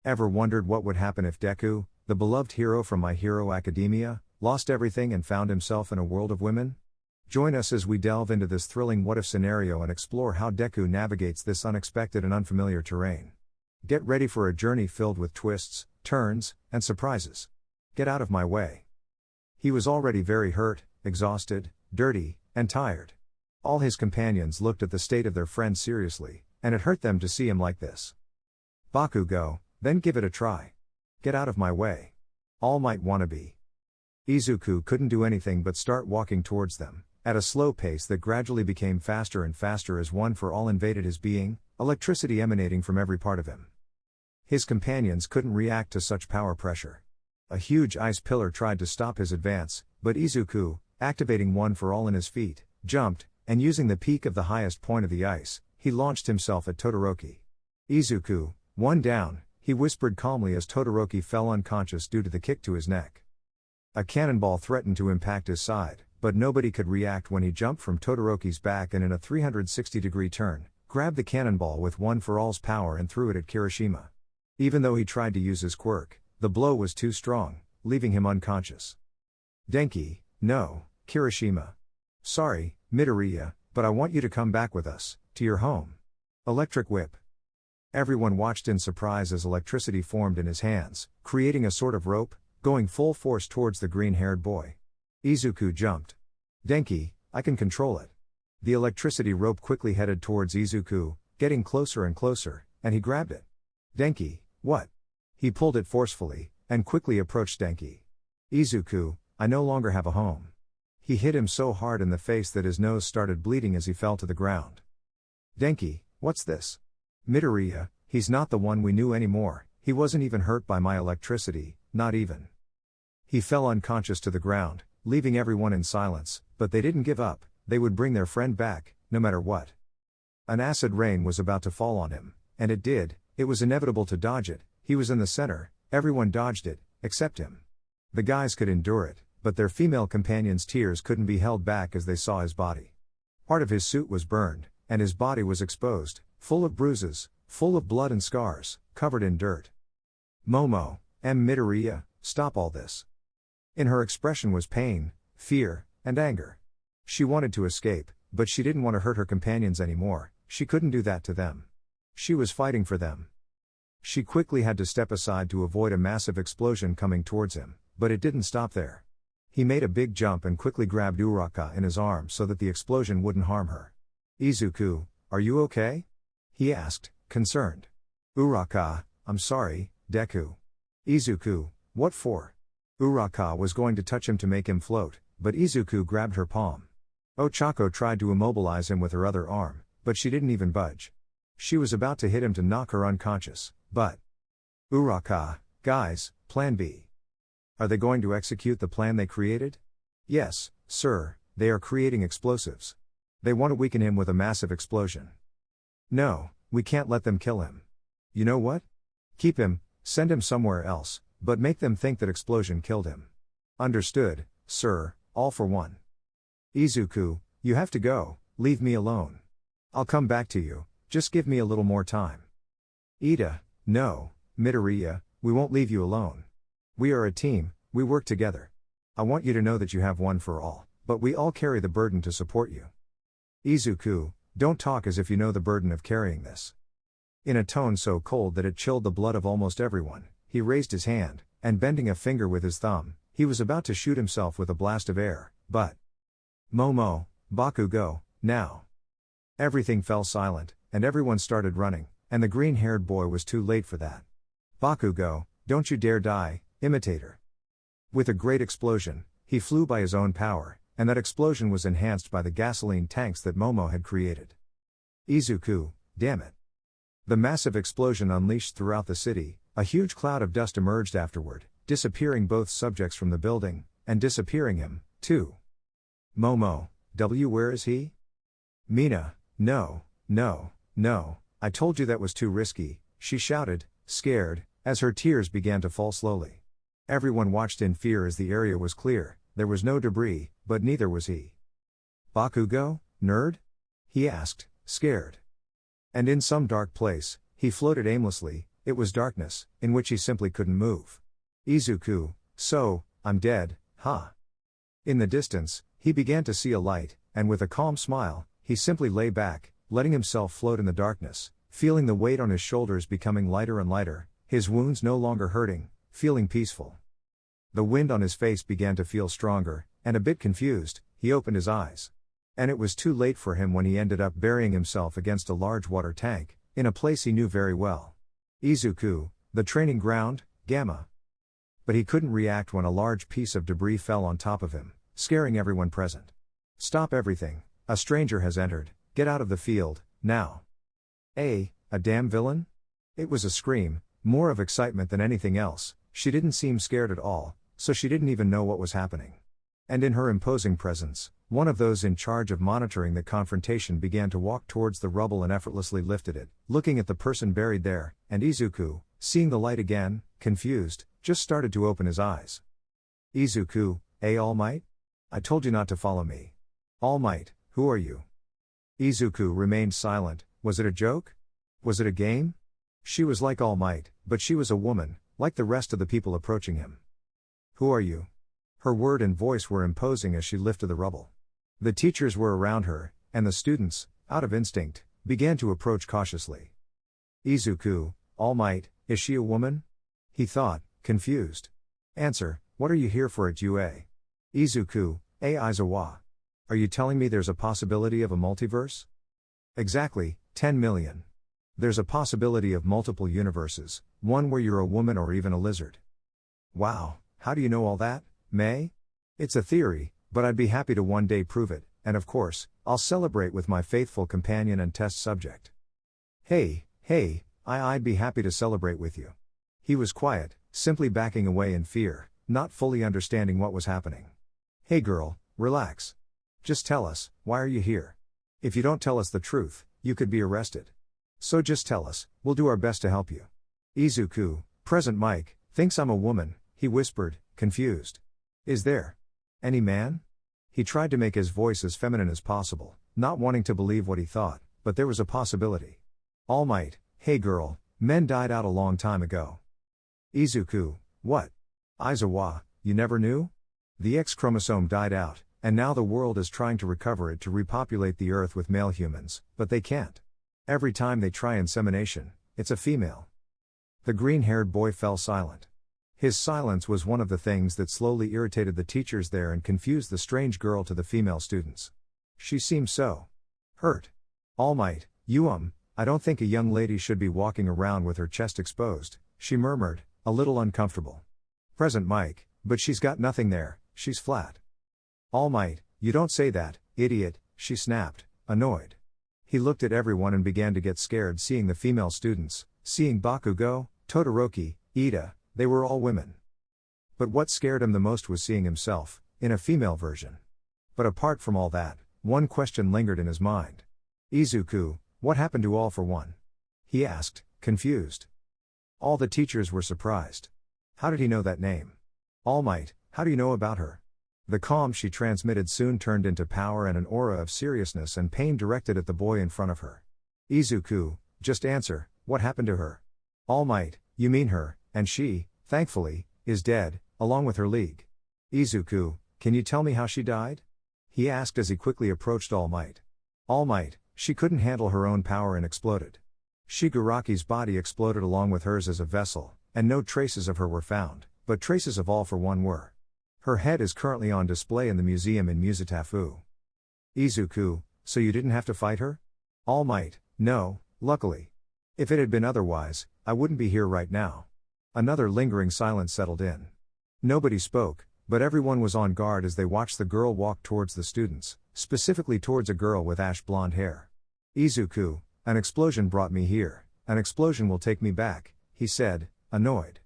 Ever wondered what would happen if Deku, the beloved hero from My Hero Academia, lost everything and found himself in a world of women? Join us as we delve into this thrilling what-if scenario and explore how Deku navigates this unexpected and unfamiliar terrain. Get ready for a journey filled with twists, turns, and surprises. Get out of my way. He was already very hurt, exhausted, dirty, and tired. All his companions looked at the state of their friend seriously, and it hurt them to see him like this. Bakugo, then give it a try. Get out of my way. All Might Wannabe. Izuku couldn't do anything but start walking towards them, at a slow pace that gradually became faster and faster as One for All invaded his being, electricity emanating from every part of him. His companions couldn't react to such power pressure. A huge ice pillar tried to stop his advance, but Izuku, activating One for All in his feet, jumped, and using the peak of the highest point of the ice, he launched himself at Todoroki. Izuku, one down, he whispered calmly as Todoroki fell unconscious due to the kick to his neck. A cannonball threatened to impact his side, but nobody could react when he jumped from Todoroki's back and in a 360-degree turn, grabbed the cannonball with One for All's power and threw it at Kirishima. Even though he tried to use his quirk, the blow was too strong, leaving him unconscious. Denki, no, Kirishima. Sorry, Midoriya, but I want you to come back with us, to your home. Electric whip. Everyone watched in surprise as electricity formed in his hands, creating a sort of rope, going full force towards the green-haired boy. Izuku jumped. Denki, I can control it. The electricity rope quickly headed towards Izuku, getting closer and closer, and he grabbed it. Denki, what? He pulled it forcefully, and quickly approached Denki. Izuku, I no longer have a home. He hit him so hard in the face that his nose started bleeding as he fell to the ground. Denki, what's this? Midoriya, he's not the one we knew anymore, he wasn't even hurt by my electricity, not even. He fell unconscious to the ground, leaving everyone in silence, but they didn't give up, they would bring their friend back, no matter what. An acid rain was about to fall on him, and it did, it was inevitable to dodge it, he was in the center, everyone dodged it, except him. The guys could endure it, but their female companions' tears couldn't be held back as they saw his body. Part of his suit was burned, and his body was exposed, full of bruises, full of blood and scars, covered in dirt. Momo, Midoriya, stop all this. In her expression was pain, fear, and anger. She wanted to escape, but she didn't want to hurt her companions anymore, she couldn't do that to them. She was fighting for them. She quickly had to step aside to avoid a massive explosion coming towards him, but it didn't stop there. He made a big jump and quickly grabbed Uraka in his arms so that the explosion wouldn't harm her. Izuku, are you okay? He asked, concerned. Uraka, I'm sorry, Deku. Izuku, what for? Uraka was going to touch him to make him float, but Izuku grabbed her palm. Ochako tried to immobilize him with her other arm, but she didn't even budge. She was about to hit him to knock her unconscious, but... Uraka, guys, plan B. Are they going to execute the plan they created? Yes, sir, they are creating explosives. They want to weaken him with a massive explosion. No, we can't let them kill him. You know what? Keep him, send him somewhere else, but make them think that explosion killed him. Understood, sir, all for one. Izuku, you have to go, leave me alone. I'll come back to you, just give me a little more time. Ida, no, Midoriya, we won't leave you alone. We are a team, we work together. I want you to know that you have One for All, but we all carry the burden to support you. Izuku, don't talk as if you know the burden of carrying this. In a tone so cold that it chilled the blood of almost everyone, he raised his hand, and bending a finger with his thumb, he was about to shoot himself with a blast of air, but... Momo, Bakugo, now. Everything fell silent, and everyone started running, and the green-haired boy was too late for that. Bakugo, don't you dare die, imitator. With a great explosion, he flew by his own power, and that explosion was enhanced by the gasoline tanks that Momo had created. Izuku, damn it. The massive explosion unleashed throughout the city, a huge cloud of dust emerged afterward, disappearing both subjects from the building, and disappearing him, too. Momo, where is he? Mina, no, I told you that was too risky, she shouted, scared, as her tears began to fall slowly. Everyone watched in fear as the area was clear, there was no debris, but neither was he. Bakugo, nerd? He asked, scared. And in some dark place, he floated aimlessly, It was darkness, in which he simply couldn't move. Izuku, so, I'm dead, huh? In the distance, he began to see a light, and with a calm smile, he simply lay back, letting himself float in the darkness, feeling the weight on his shoulders becoming lighter and lighter, his wounds no longer hurting, feeling peaceful. The wind on his face began to feel stronger, and a bit confused, he opened his eyes. And it was too late for him when he ended up burying himself against a large water tank, in a place he knew very well. Izuku, the training ground, Gamma. But he couldn't react when a large piece of debris fell on top of him, scaring everyone present. Stop everything, a stranger has entered, get out of the field, now. A damn villain? It was a scream, more of excitement than anything else. She didn't seem scared at all, so she didn't even know what was happening. And in her imposing presence, one of those in charge of monitoring the confrontation began to walk towards the rubble and effortlessly lifted it, looking at the person buried there, and Izuku, seeing the light again, confused, just started to open his eyes. Izuku, All Might? I told you not to follow me. All Might, who are you? Izuku remained silent. Was it a joke? Was it a game? She was like All Might, but she was a woman, like the rest of the people approaching him. Who are you? Her word and voice were imposing as she lifted the rubble. The teachers were around her, and the students, out of instinct, began to approach cautiously. Izuku, All Might, is she a woman? He thought, confused. Answer, what are you here for at UA? Izuku, Aizawa. Are you telling me there's a possibility of a multiverse? Exactly, 10 million. There's a possibility of multiple universes, one where you're a woman or even a lizard. Wow, how do you know all that, May? It's a theory, but I'd be happy to one day prove it, and of course, I'll celebrate with my faithful companion and test subject. Hey, I'd be happy to celebrate with you. He was quiet, simply backing away in fear, not fully understanding what was happening. Hey girl, relax. Just tell us, why are you here? If you don't tell us the truth, you could be arrested. So just tell us, we'll do our best to help you. Izuku, present Mike, thinks I'm a woman, he whispered, confused. Is there any man? He tried to make his voice as feminine as possible, not wanting to believe what he thought, but there was a possibility. All Might, hey girl, men died out a long time ago. Izuku, what? Aizawa, you never knew? The X chromosome died out, and now the world is trying to recover it to repopulate the Earth with male humans, but they can't. Every time they try insemination, it's a female. The green-haired boy fell silent. His silence was one of the things that slowly irritated the teachers there and confused the strange girl to the female students. She seemed so hurt. All Might, I don't think a young lady should be walking around with her chest exposed, she murmured, a little uncomfortable. Present Mike, but she's got nothing there, she's flat. All Might, you don't say that, idiot, she snapped, annoyed. He looked at everyone and began to get scared seeing the female students, seeing Bakugo, Todoroki, Ida, they were all women. But what scared him the most was seeing himself, in a female version. But apart from all that, one question lingered in his mind. Izuku, what happened to All for One? He asked, confused. All the teachers were surprised. How did he know that name? All Might, how do you know about her? The calm she transmitted soon turned into power and an aura of seriousness and pain directed at the boy in front of her. Izuku, just answer, what happened to her? All Might, you mean her, and she, thankfully, is dead, along with her league. Izuku, can you tell me how she died? He asked as he quickly approached All Might. All Might, she couldn't handle her own power and exploded. Shigaraki's body exploded along with hers as a vessel, and no traces of her were found, but traces of All for One were. Her head is currently on display in the museum in Musetafu. Izuku, so you didn't have to fight her? All Might, no, luckily. If it had been otherwise, I wouldn't be here right now. Another lingering silence settled in. Nobody spoke, but everyone was on guard as they watched the girl walk towards the students, specifically towards a girl with ash blonde hair. Izuku, an explosion brought me here, an explosion will take me back, he said, annoyed.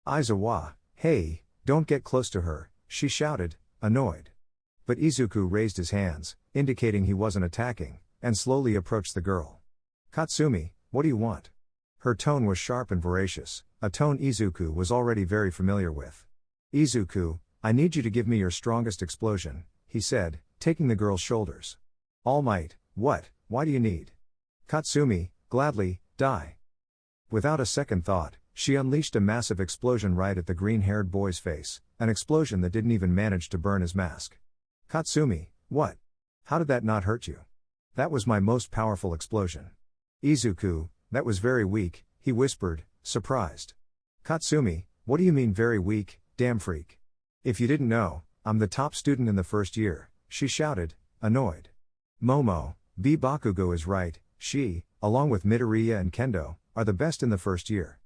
Aizawa, hey, don't get close to her, she shouted, annoyed. But Izuku raised his hands, indicating he wasn't attacking, and slowly approached the girl. Katsumi, what do you want? Her tone was sharp and voracious, a tone Izuku was already very familiar with. Izuku, I need you to give me your strongest explosion, he said, taking the girl's shoulders. All Might, what, why do you need? Katsumi, gladly, die. Without a second thought, she unleashed a massive explosion right at the green-haired boy's face, an explosion that didn't even manage to burn his mask. Katsumi, what? How did that not hurt you? That was my most powerful explosion. Izuku, that was very weak, he whispered, surprised. Katsumi, what do you mean very weak, damn freak? If you didn't know, I'm the top student in the first year, she shouted, annoyed. Momo, B. Bakugo is right, she, along with Midoriya and Kendo, are the best in the first year.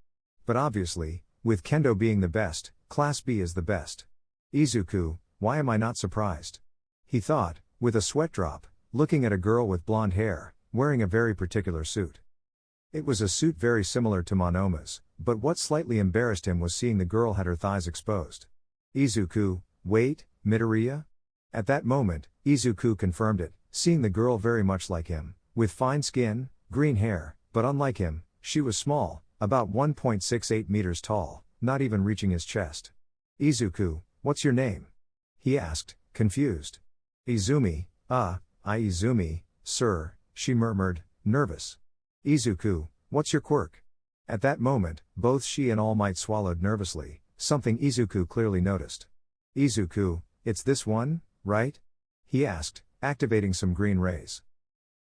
But obviously, with Kendo being the best, Class B is the best. Izuku, why am I not surprised? He thought, with a sweat drop, looking at a girl with blonde hair, wearing a very particular suit. It was a suit very similar to Monoma's, but what slightly embarrassed him was seeing the girl had her thighs exposed. Izuku, wait, Midoriya? At that moment, Izuku confirmed it, seeing the girl very much like him, with fine skin, green hair, but unlike him, she was small, about 1.68 meters tall, not even reaching his chest. Izuku, what's your name? He asked, confused. Izumi, Izumi, sir, she murmured, nervous. Izuku, what's your quirk? At that moment, both she and All Might swallowed nervously, something Izuku clearly noticed. Izuku, it's this one, right? He asked, activating some green rays.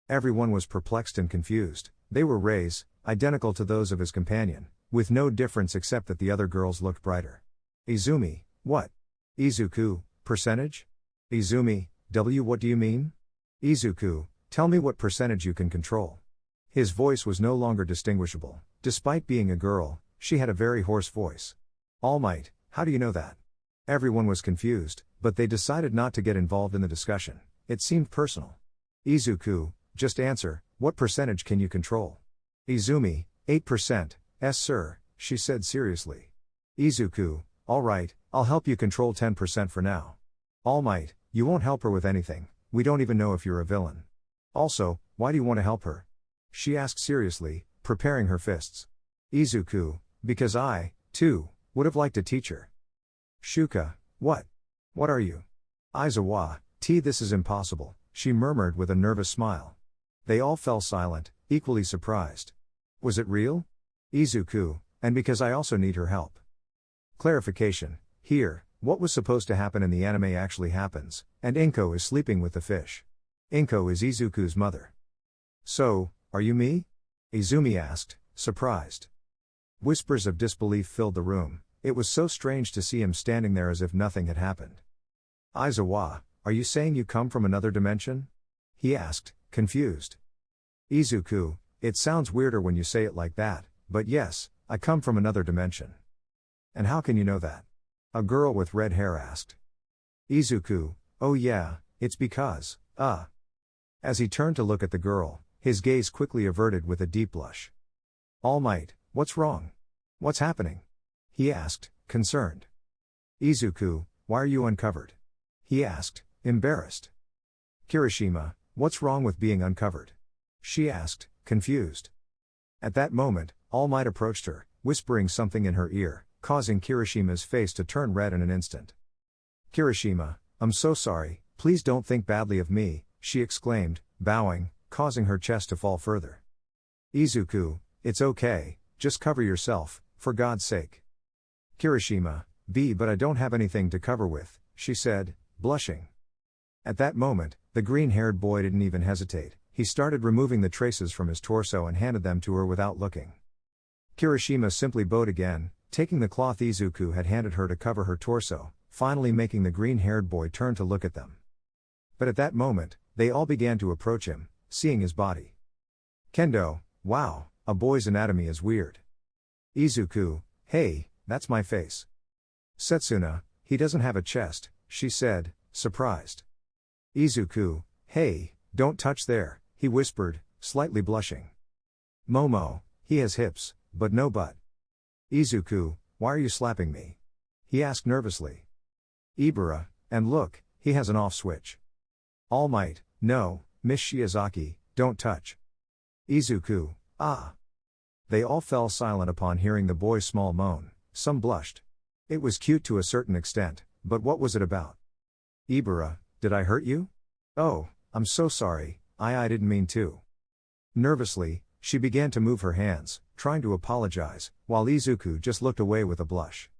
Everyone was perplexed and confused. They were rays, identical to those of his companion, with no difference except that the other girls looked brighter. Izumi, what? Izuku, percentage? Izumi, what do you mean? Izuku, tell me what percentage you can control. His voice was no longer distinguishable. Despite being a girl, she had a very hoarse voice. All Might, how do you know that? Everyone was confused, but they decided not to get involved in the discussion. It seemed personal. Izuku, just answer, what percentage can you control? Izumi, 8%, sir, she said seriously. Izuku, alright, I'll help you control 10% for now. All Might, you won't help her with anything, we don't even know if you're a villain. Also, why do you want to help her? She asked seriously, preparing her fists. Izuku, because I, too, would have liked to teach her. Shuka, what? What are you? Aizawa, this is impossible, she murmured with a nervous smile. They all fell silent, equally surprised. Was it real? Izuku, and because I also need her help. Clarification, here, what was supposed to happen in the anime actually happens, and Inko is sleeping with the fish. Inko is Izuku's mother. So, are you me? Izumi asked, surprised. Whispers of disbelief filled the room, it was so strange to see him standing there as if nothing had happened. Aizawa, are you saying you come from another dimension? He asked, confused. Izuku, it sounds weirder when you say it like that, but yes, I come from another dimension. And how can you know that? A girl with red hair asked. Izuku, oh yeah, it's because, As he turned to look at the girl, his gaze quickly averted with a deep blush. All Might, what's wrong? What's happening? He asked, concerned. Izuku, why are you uncovered? He asked, embarrassed. Kirishima, what's wrong with being uncovered? She asked, confused. At that moment, All Might approached her, whispering something in her ear, causing Kirishima's face to turn red in an instant. Kirishima, I'm so sorry, please don't think badly of me, she exclaimed, bowing, causing her chest to fall further. Izuku, it's okay, just cover yourself, for God's sake. Kirishima, but I don't have anything to cover with, she said, blushing. At that moment, the green-haired boy didn't even hesitate, he started removing the traces from his torso and handed them to her without looking. Kirishima simply bowed again, taking the cloth Izuku had handed her to cover her torso, finally making the green-haired boy turn to look at them. But at that moment, they all began to approach him, seeing his body. Kendo, wow, a boy's anatomy is weird. Izuku, hey, that's my face. Setsuna, he doesn't have a chest, she said, surprised. Izuku, hey, don't touch there, he whispered, slightly blushing. Momo, he has hips, but no butt. Izuku, why are you slapping me? He asked nervously. Ibara, and look, he has an off switch. All Might, no, Miss Shiozaki, don't touch. Izuku, They all fell silent upon hearing the boy's small moan, some blushed. It was cute to a certain extent, but what was it about? Ibara, did I hurt you? Oh, I'm so sorry, I didn't mean to. Nervously, she began to move her hands, trying to apologize, while Izuku just looked away with a blush.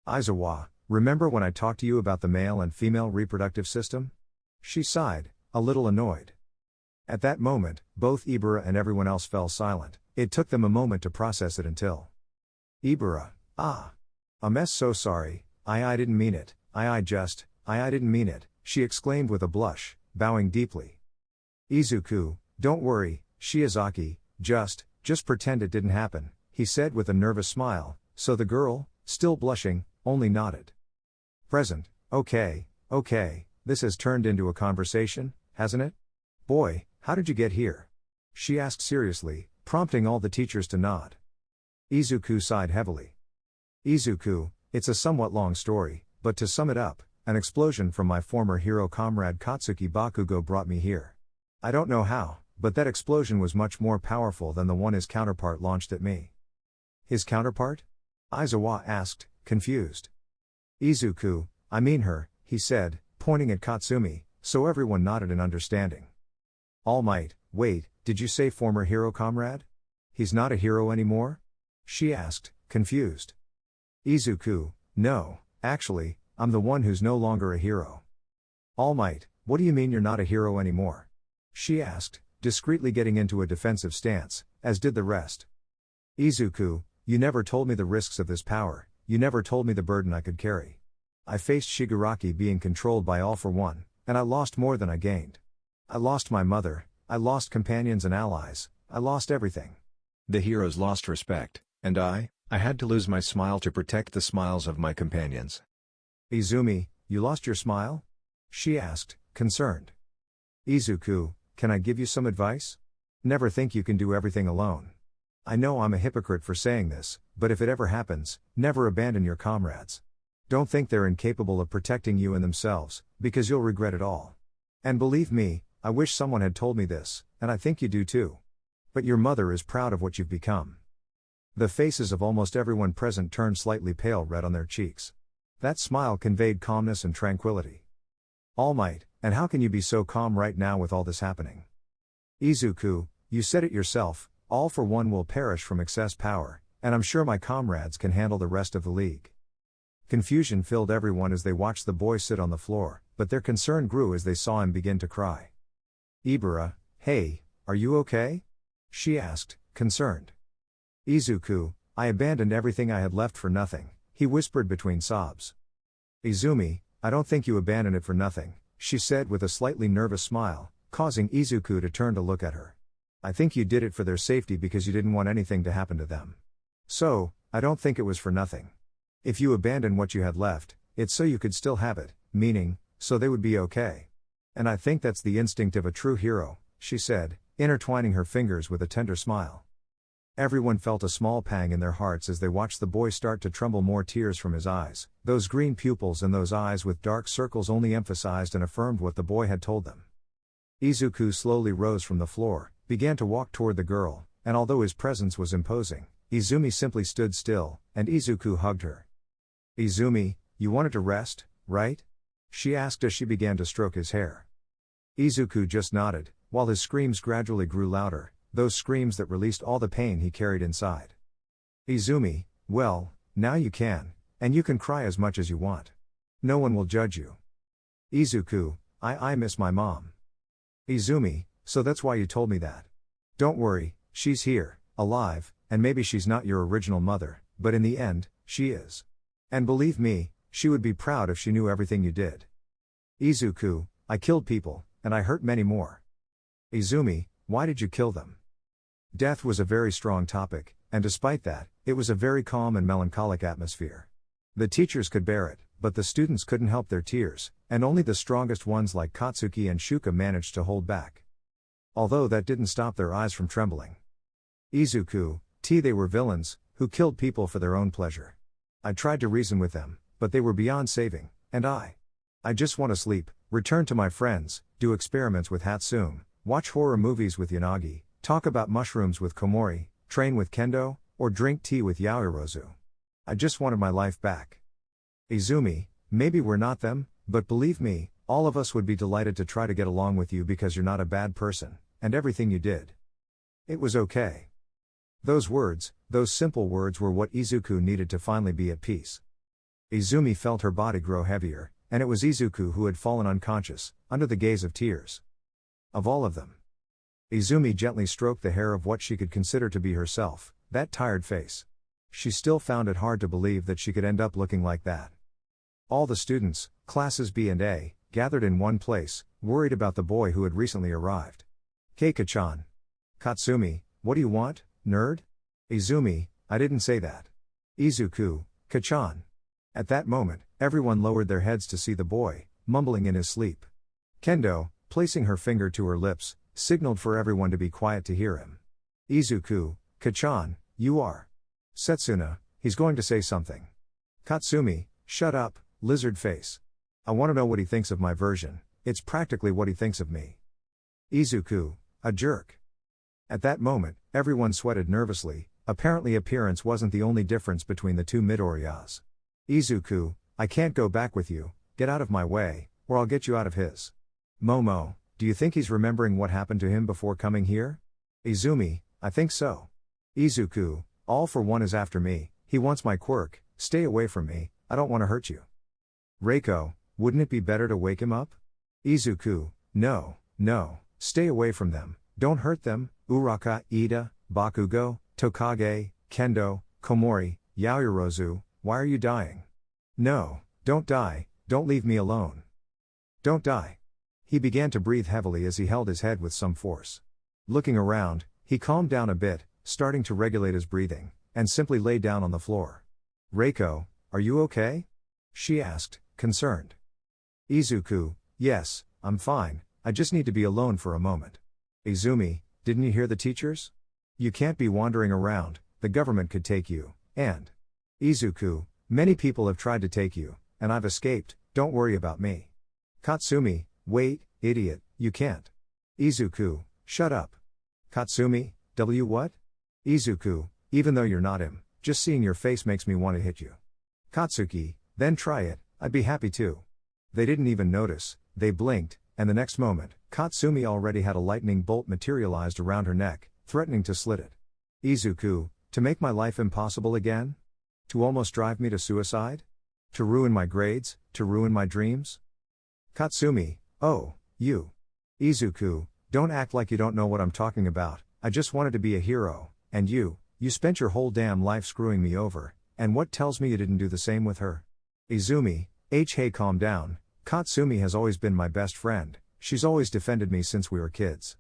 Aizawa, remember when I talked to you about the male and female reproductive system? She sighed, a little annoyed. At that moment, both Ibara and everyone else fell silent. It took them a moment to process it until Ibara, a mess, so sorry, I didn't mean it, I didn't mean it, she exclaimed with a blush, bowing deeply. Izuku, don't worry, Shiozaki, just pretend it didn't happen, he said with a nervous smile, so the girl, still blushing, only nodded. Present, okay, this has turned into a conversation, hasn't it? Boy, how did you get here? She asked seriously, prompting all the teachers to nod. Izuku sighed heavily. Izuku, it's a somewhat long story, but to sum it up, an explosion from my former hero comrade Katsuki Bakugo brought me here. I don't know how, but that explosion was much more powerful than the one his counterpart launched at me. His counterpart? Aizawa asked, confused. Izuku, I mean her, he said, pointing at Katsumi, so everyone nodded in understanding. All Might, wait, did you say former hero comrade? He's not a hero anymore? She asked, confused. Izuku, no, actually, I'm the one who's no longer a hero. All Might, what do you mean you're not a hero anymore? She asked, discreetly getting into a defensive stance, as did the rest. Izuku, you never told me the risks of this power, you never told me the burden I could carry. I faced Shigaraki being controlled by All for One, and I lost more than I gained. I lost my mother, I lost companions and allies, I lost everything. The heroes lost respect, and I had to lose my smile to protect the smiles of my companions. Izumi, you lost your smile? She asked, concerned. Izuku, can I give you some advice? Never think you can do everything alone. I know I'm a hypocrite for saying this, but if it ever happens, never abandon your comrades. Don't think they're incapable of protecting you and themselves, because you'll regret it all. And believe me, I wish someone had told me this, and I think you do too. But your mother is proud of what you've become. The faces of almost everyone present turned slightly pale red on their cheeks. That smile conveyed calmness and tranquility. All Might, and how can you be so calm right now with all this happening? Izuku, you said it yourself, All for One will perish from excess power, and I'm sure my comrades can handle the rest of the league. Confusion filled everyone as they watched the boy sit on the floor, but their concern grew as they saw him begin to cry. Ibara, hey, are you okay? She asked, concerned. Izuku, I abandoned everything I had left for nothing, he whispered between sobs. Izumi, I don't think you abandoned it for nothing, she said with a slightly nervous smile, causing Izuku to turn to look at her. I think you did it for their safety because you didn't want anything to happen to them. So, I don't think it was for nothing. If you abandoned what you had left, it's so you could still have it, meaning, so they would be okay. And I think that's the instinct of a true hero, she said, intertwining her fingers with a tender smile. Everyone felt a small pang in their hearts as they watched the boy start to tremble. More tears from his eyes, those green pupils and those eyes with dark circles only emphasized and affirmed what the boy had told them. Izuku slowly rose from the floor, began to walk toward the girl, and although his presence was imposing, Izumi simply stood still, and Izuku hugged her. Izumi, you wanted to rest, right? She asked as she began to stroke his hair. Izuku just nodded, while his screams gradually grew louder, those screams that released all the pain he carried inside. Izumi, well, now you can, and you can cry as much as you want. No one will judge you. Izuku, I miss my mom. Izumi, so that's why you told me that. Don't worry, she's here, alive, and maybe she's not your original mother, but in the end, she is. And believe me, she would be proud if she knew everything you did. Izuku, I killed people, and I hurt many more. Izumi, why did you kill them? Death was a very strong topic, and despite that, it was a very calm and melancholic atmosphere. The teachers could bear it, but the students couldn't help their tears, and only the strongest ones like Katsuki and Shuka managed to hold back. Although that didn't stop their eyes from trembling. Izuku, they were villains, who killed people for their own pleasure. I tried to reason with them, but they were beyond saving, and I just want to sleep, return to my friends, do experiments with Hatsune, watch horror movies with Yanagi, talk about mushrooms with Komori, train with Kendo, or drink tea with Yaoirozu. I just wanted my life back. Izumi, maybe we're not them, but believe me, all of us would be delighted to try to get along with you because you're not a bad person, and everything you did. It was okay. Those simple words were what Izuku needed to finally be at peace. Izumi felt her body grow heavier, and it was Izuku who had fallen unconscious, under the gaze of tears. Of all of them. Izumi gently stroked the hair of what she could consider to be herself, that tired face. She still found it hard to believe that she could end up looking like that. All the students, classes B and A, gathered in one place, worried about the boy who had recently arrived. Keika-chan. Katsumi, what do you want, nerd? Izumi, I didn't say that. Izuku, Kachan. At that moment, everyone lowered their heads to see the boy, mumbling in his sleep. Kendo, placing her finger to her lips, signaled for everyone to be quiet to hear him. Izuku, Kachan, you are. Setsuna, he's going to say something. Katsumi, shut up, lizard face. I want to know what he thinks of my version, it's practically what he thinks of me. Izuku, a jerk. At that moment, everyone sweated nervously, apparently appearance wasn't the only difference between the two Midoriyas. Izuku, I can't go back with you, get out of my way, or I'll get you out of his. Momo, do you think he's remembering what happened to him before coming here? Izumi, I think so. Izuku, all for one is after me, he wants my quirk, stay away from me, I don't want to hurt you. Reiko, wouldn't it be better to wake him up? Izuku, no, stay away from them, don't hurt them, Uraka, Ida, Bakugo, Tokage, Kendo, Komori, Yaoyorozu, why are you dying? No, don't die, don't leave me alone. Don't die. He began to breathe heavily as he held his head with some force. Looking around, he calmed down a bit, starting to regulate his breathing, and simply lay down on the floor. Reiko, are you okay? She asked, concerned. Izuku, yes, I'm fine, I just need to be alone for a moment. Izumi, didn't you hear the teachers? You can't be wandering around, the government could take you, and... Izuku, many people have tried to take you, and I've escaped, don't worry about me. Katsumi, wait, idiot, you can't. Izuku, shut up. Katsumi, what? Izuku, even though you're not him, just seeing your face makes me want to hit you. Katsuki, then try it, I'd be happy too. They didn't even notice, they blinked, and the next moment, Katsumi already had a lightning bolt materialized around her neck, threatening to slit it. Izuku, to make my life impossible again? To almost drive me to suicide? To ruin my grades, to ruin my dreams? Katsumi, oh, you. Izuku, don't act like you don't know what I'm talking about, I just wanted to be a hero, and you spent your whole damn life screwing me over, and what tells me you didn't do the same with her? Izumi, hey calm down, Katsumi has always been my best friend, she's always defended me since we were kids.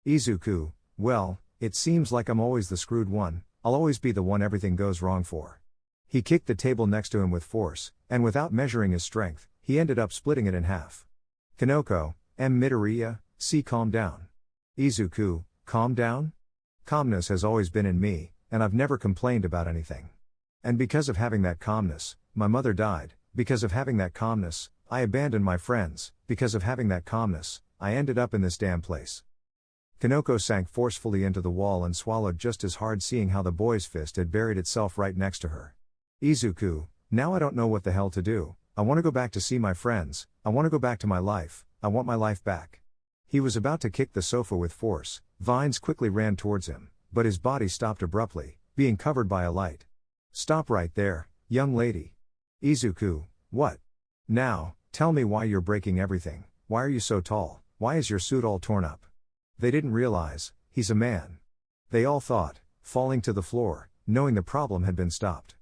Izuku, well, it seems like I'm always the screwed one, I'll always be the one everything goes wrong for. He kicked the table next to him with force, and without measuring his strength, he ended up splitting it in half. Kanoko, Midoriya, calm down. Izuku, calm down? Calmness has always been in me, and I've never complained about anything. And because of having that calmness, my mother died, because of having that calmness, I abandoned my friends, because of having that calmness, I ended up in this damn place. Kanoko sank forcefully into the wall and swallowed just as hard, seeing how the boy's fist had buried itself right next to her. Izuku, now I don't know what the hell to do, I want to go back to see my friends, I want to go back to my life, I want my life back. He was about to kick the sofa with force, vines quickly ran towards him, but his body stopped abruptly, being covered by a light. Stop right there, young lady. Izuku, what? Now, tell me why you're breaking everything, why are you so tall, why is your suit all torn up? They didn't realize, he's a man. They all thought, falling to the floor, knowing the problem had been stopped.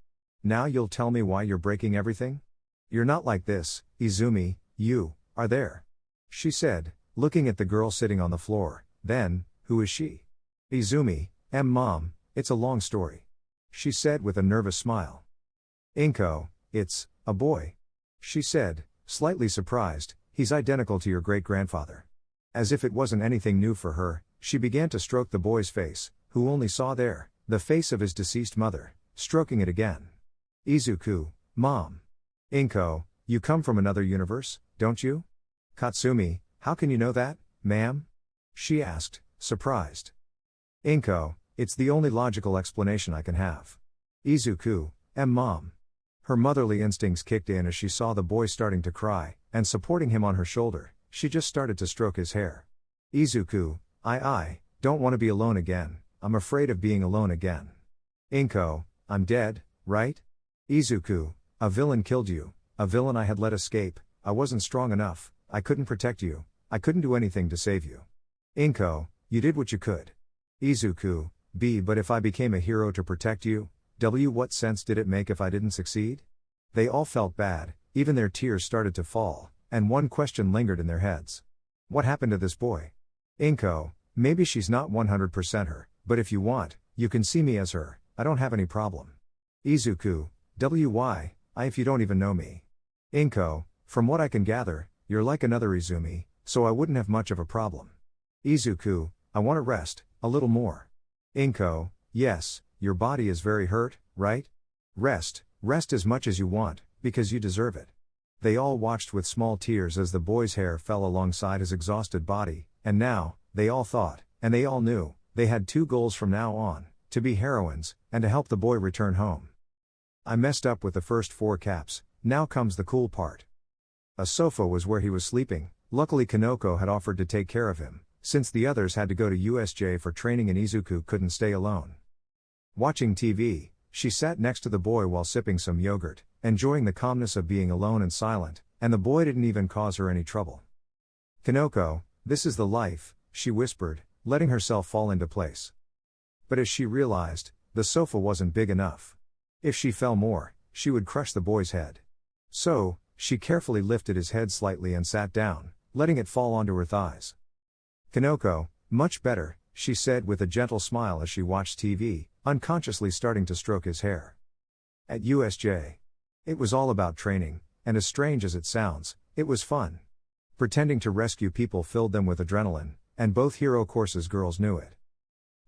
Now you'll tell me why you're breaking everything? You're not like this, Izumi, you are there. She said, looking at the girl sitting on the floor, then, who is she? Izumi, mom, it's a long story. She said with a nervous smile. Inko, it's a boy. She said, slightly surprised, he's identical to your great-grandfather. As if it wasn't anything new for her, she began to stroke the boy's face, who only saw there, the face of his deceased mother, stroking it again. Izuku, mom. Inko, you come from another universe, don't you? Katsumi, how can you know that, ma'am? She asked, surprised. Inko, it's the only logical explanation I can have. Izuku, mom. Her motherly instincts kicked in as she saw the boy starting to cry, and supporting him on her shoulder, she just started to stroke his hair. Izuku, I don't want to be alone again, I'm afraid of being alone again. Inko, I'm dead, right? Izuku, a villain killed you, a villain I had let escape, I wasn't strong enough, I couldn't protect you, I couldn't do anything to save you. Inko, you did what you could. Izuku, but if I became a hero to protect you, what sense did it make if I didn't succeed? They all felt bad, even their tears started to fall, and one question lingered in their heads. What happened to this boy? Inko, maybe she's not 100% her, but if you want, you can see me as her, I don't have any problem. Izuku, if you don't even know me. Inko, from what I can gather, you're like another Izumi, so I wouldn't have much of a problem. Izuku, I want to rest, a little more. Inko, yes, your body is very hurt, right? Rest as much as you want, because you deserve it. They all watched with small tears as the boy's hair fell alongside his exhausted body, and now, they all thought, and they all knew, they had two goals from now on, to be heroines, and to help the boy return home. I messed up with the first 4 caps, now comes the cool part. A sofa was where he was sleeping, luckily Kanoko had offered to take care of him, since the others had to go to USJ for training and Izuku couldn't stay alone. Watching TV, she sat next to the boy while sipping some yogurt, enjoying the calmness of being alone and silent, and the boy didn't even cause her any trouble. Kanoko, this is the life, she whispered, letting herself fall into place. But as she realized, the sofa wasn't big enough. If she fell more, she would crush the boy's head. So, she carefully lifted his head slightly and sat down, letting it fall onto her thighs. Kanoko, much better, she said with a gentle smile as she watched TV, unconsciously starting to stroke his hair. At USJ. It was all about training, and as strange as it sounds, it was fun. Pretending to rescue people filled them with adrenaline, and both hero courses girls knew it.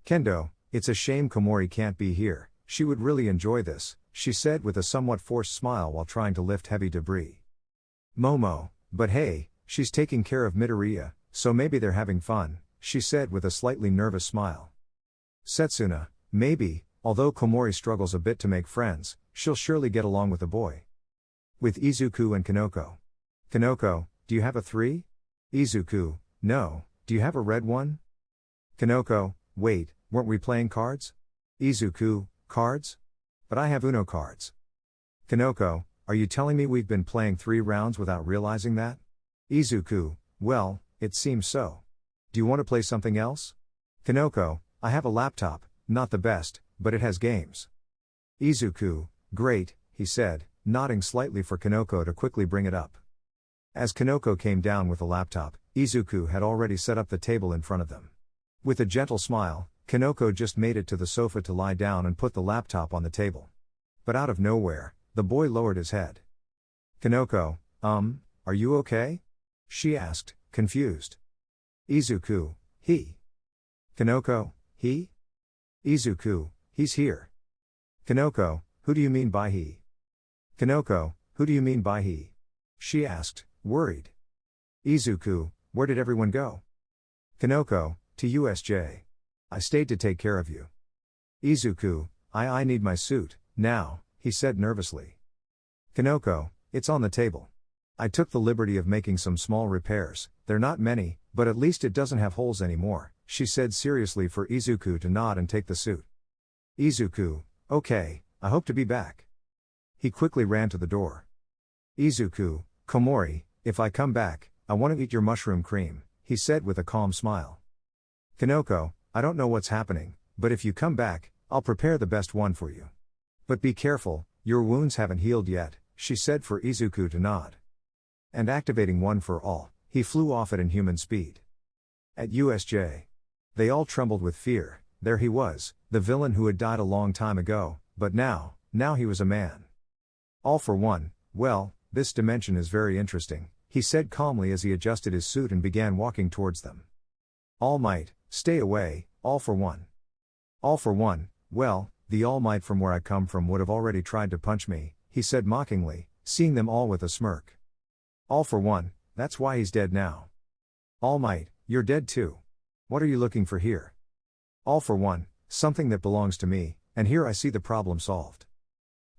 Kendo, it's a shame Komori can't be here, she would really enjoy this, she said with a somewhat forced smile while trying to lift heavy debris. Momo, but hey, she's taking care of Midoriya, so maybe they're having fun, she said with a slightly nervous smile. Setsuna, maybe, although Komori struggles a bit to make friends, she'll surely get along with the boy. With Izuku and Kanoko. Kanoko, do you have a 3? Izuku, no, do you have a red one? Kanoko, wait, weren't we playing cards? Izuku, cards? But I have Uno cards. Kanoko, are you telling me we've been playing 3 rounds without realizing that? Izuku, well, it seems so. Do you want to play something else? Kanoko, I have a laptop, not the best, but it has games. Izuku, great, he said, nodding slightly for Kanoko to quickly bring it up. As Kanoko came down with the laptop, Izuku had already set up the table in front of them. With a gentle smile, Kanoko just made it to the sofa to lie down and put the laptop on the table. But out of nowhere, the boy lowered his head. Kanoko, are you okay? She asked, confused. Izuku, he. Kanoko, he? Izuku, he's here. Kanoko, who do you mean by he? Kanoko, who do you mean by he? She asked, worried. Izuku, where did everyone go? Kanoko, to USJ. I stayed to take care of you. Izuku, I need my suit, now, he said nervously. Kanoko, it's on the table. I took the liberty of making some small repairs, they're not many, but at least it doesn't have holes anymore, she said seriously for Izuku to nod and take the suit. Izuku, okay, I hope to be back. He quickly ran to the door. Izuku, Komori, if I come back, I want to eat your mushroom cream, he said with a calm smile. Kanoko, I don't know what's happening, but if you come back, I'll prepare the best one for you. But be careful, your wounds haven't healed yet, she said for Izuku to nod. And activating One for All, he flew off at inhuman speed. At USJ. They all trembled with fear, there he was, the villain who had died a long time ago, but now he was a man. All for One, well, this dimension is very interesting, he said calmly as he adjusted his suit and began walking towards them. All Might, stay away, All for One. All for One, well, the All Might from where I come from would have already tried to punch me, he said mockingly, seeing them all with a smirk. All for One, that's why he's dead now. All Might, you're dead too. What are you looking for here? All for One, something that belongs to me, and here I see the problem solved.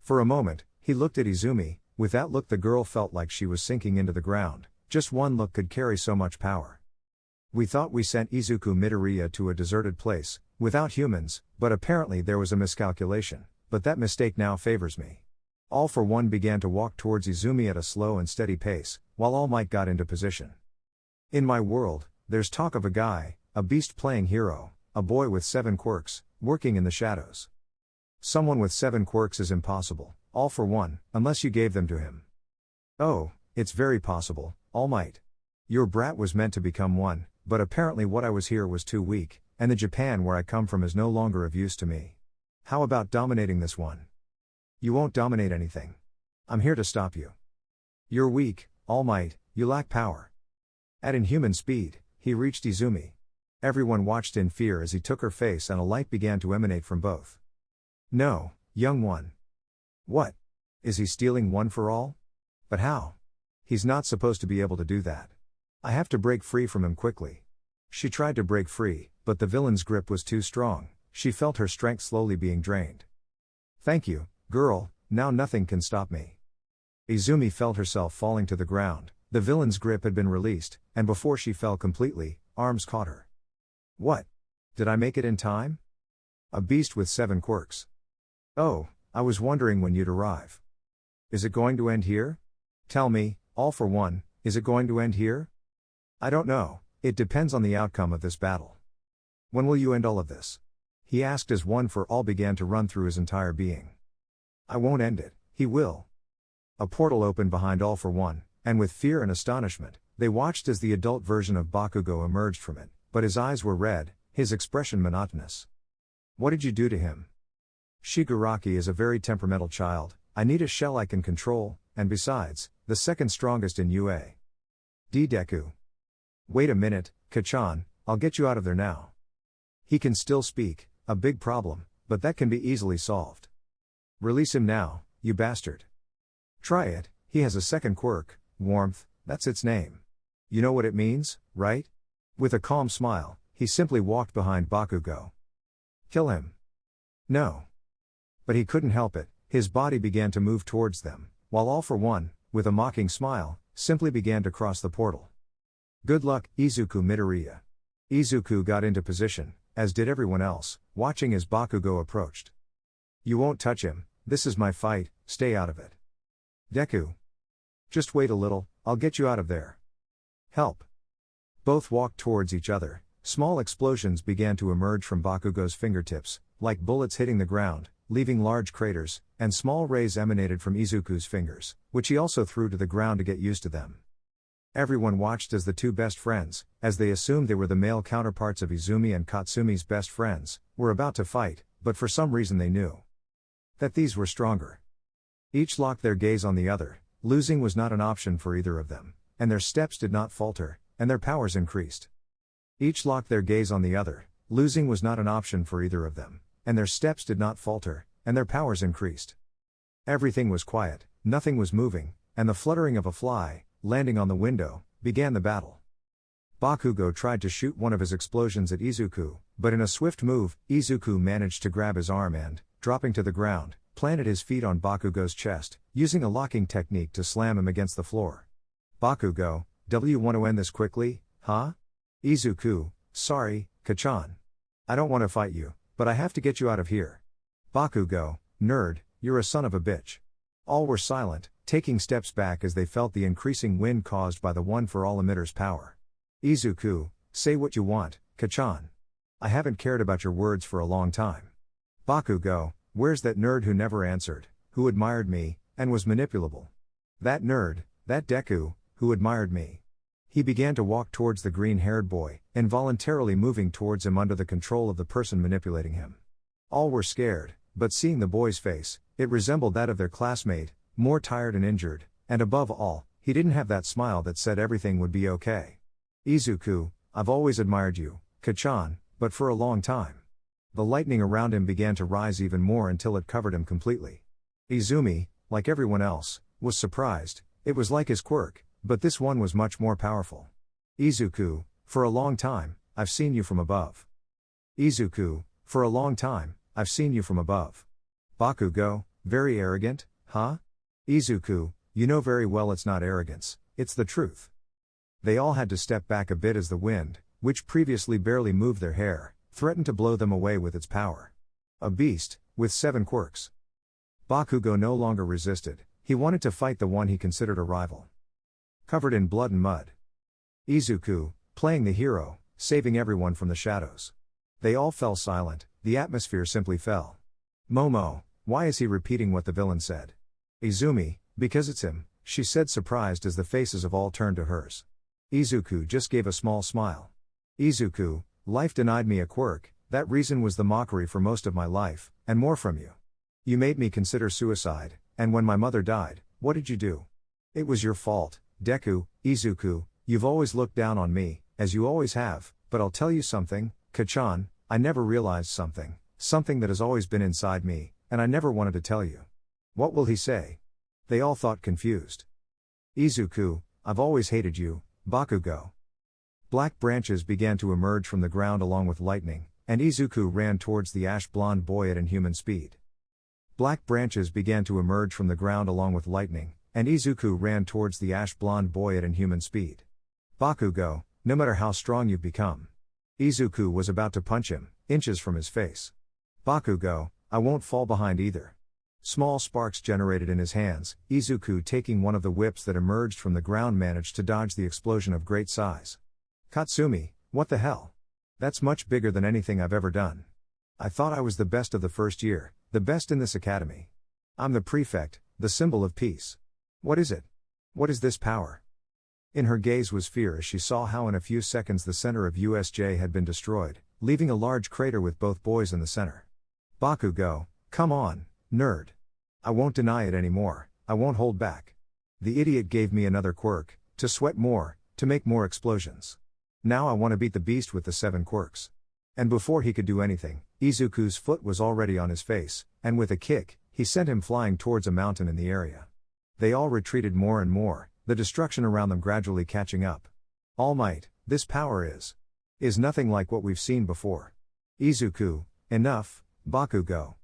For a moment, he looked at Izumi, with that look the girl felt like she was sinking into the ground, just one look could carry so much power. We thought we sent Izuku Midoriya to a deserted place, Without humans, but apparently there was a miscalculation, but that mistake now favors me. All for One began to walk towards Izumi at a slow and steady pace, while All Might got into position. In my world, there's talk of a guy, a beast playing hero, a boy with 7 quirks, working in the shadows. Someone with 7 quirks is impossible, All for One, unless you gave them to him. Oh, it's very possible, All Might. Your brat was meant to become one, but apparently what I was here was too weak, and the Japan where I come from is no longer of use to me. How about dominating this one? You won't dominate anything. I'm here to stop you. You're weak, All Might, you lack power. At inhuman speed, he reached Izumi. Everyone watched in fear as he took her face and a light began to emanate from both. No, young one. What? Is he stealing one for all? But how? He's not supposed to be able to do that. I have to break free from him quickly. She tried to break free, but the villain's grip was too strong. She felt her strength slowly being drained. Thank you, girl, now nothing can stop me. Izumi felt herself falling to the ground. The villain's grip had been released, and before she fell completely, arms caught her. What? Did I make it in time? A beast with 7 quirks. Oh, I was wondering when you'd arrive. Is it going to end here? Tell me, All for One, is it going to end here? I don't know, it depends on the outcome of this battle. When will you end all of this? He asked as One for All began to run through his entire being. I won't end it, he will. A portal opened behind All for One, and with fear and astonishment, they watched as the adult version of Bakugo emerged from it, but his eyes were red, his expression monotonous. What did you do to him? Shigaraki is a very temperamental child, I need a shell I can control, and besides, the second strongest in UA. Deku. Wait a minute, Kachan, I'll get you out of there now. He can still speak, a big problem, but that can be easily solved. Release him now, you bastard. Try it, he has a second quirk, warmth, that's its name. You know what it means, right? With a calm smile, he simply walked behind Bakugo. Kill him. No. But he couldn't help it, his body began to move towards them, while All for One, with a mocking smile, simply began to cross the portal. Good luck, Izuku Midoriya. Izuku got into position, as did everyone else, watching as Bakugo approached. You won't touch him, this is my fight, stay out of it. Deku. Just wait a little, I'll get you out of there. Help. Both walked towards each other, small explosions began to emerge from Bakugo's fingertips, like bullets hitting the ground, leaving large craters, and small rays emanated from Izuku's fingers, which he also threw to the ground to get used to them. Everyone watched as the two best friends, as they assumed they were the male counterparts of Izumi and Katsumi's best friends, were about to fight, but for some reason they knew that these were stronger. Each locked their gaze on the other, losing was not an option for either of them, and their steps did not falter, and their powers increased. Each locked their gaze on the other, losing was not an option for either of them, and their steps did not falter, and their powers increased. Everything was quiet, nothing was moving, and the fluttering of a fly, landing on the window, began the battle. Bakugo tried to shoot one of his explosions at Izuku, but in a swift move, Izuku managed to grab his arm and, dropping to the ground, planted his feet on Bakugo's chest, using a locking technique to slam him against the floor. Bakugo, want to end this quickly, huh? Izuku, sorry, Kachan. I don't want to fight you, but I have to get you out of here. Bakugo, nerd, you're a son of a bitch. All were silent, taking steps back as they felt the increasing wind caused by the One for All emitter's power. Izuku, say what you want, Kachan. I haven't cared about your words for a long time. Bakugo, where's that nerd who never answered, who admired me, and was manipulable? That nerd, that Deku, who admired me. He began to walk towards the green-haired boy, involuntarily moving towards him under the control of the person manipulating him. All were scared, but seeing the boy's face, it resembled that of their classmate, more tired and injured, and above all, he didn't have that smile that said everything would be okay. Izuku, I've always admired you, Kachan, but for a long time. The lightning around him began to rise even more until it covered him completely. Izumi, like everyone else, was surprised, it was like his quirk, but this one was much more powerful. Izuku, for a long time, I've seen you from above. Izuku, for a long time, I've seen you from above. Bakugo, very arrogant, huh? Izuku, you know very well it's not arrogance, it's the truth. They all had to step back a bit as the wind, which previously barely moved their hair, threatened to blow them away with its power. A beast, with 7 quirks. Bakugo no longer resisted, he wanted to fight the one he considered a rival. Covered in blood and mud. Izuku, playing the hero, saving everyone from the shadows. They all fell silent, the atmosphere simply fell. Momo, why is he repeating what the villain said? Izumi, because it's him, she said, surprised as the faces of all turned to hers. Izuku just gave a small smile. Izuku, life denied me a quirk, that reason was the mockery for most of my life, and more from you. You made me consider suicide, and when my mother died, what did you do? It was your fault, Deku. Izuku, you've always looked down on me, as you always have, but I'll tell you something, Kachan, I never realized something that has always been inside me, and I never wanted to tell you. What will he say? They all thought, confused. Izuku, I've always hated you, Bakugo. Black branches began to emerge from the ground along with lightning, and Izuku ran towards the ash-blonde boy at inhuman speed. Black branches began to emerge from the ground along with lightning, and Izuku ran towards the ash-blonde boy at inhuman speed. Bakugo, no matter how strong you've become. Izuku was about to punch him, inches from his face. Bakugo, I won't fall behind either. Small sparks generated in his hands. Izuku, taking one of the whips that emerged from the ground, managed to dodge the explosion of great size. Katsumi, what the hell? That's much bigger than anything I've ever done. I thought I was the best of the first year, the best in this academy. I'm the prefect, the symbol of peace. What is it? What is this power? In her gaze was fear as she saw how in a few seconds the center of USJ had been destroyed, leaving a large crater with both boys in the center. Bakugo, come on, nerd. I won't deny it anymore, I won't hold back. The idiot gave me another quirk, to sweat more, to make more explosions. Now I want to beat the beast with the 7 quirks. And before he could do anything, Izuku's foot was already on his face, and with a kick, he sent him flying towards a mountain in the area. They all retreated more and more, the destruction around them gradually catching up. All Might, this power is nothing like what we've seen before. Izuku, enough, Bakugo.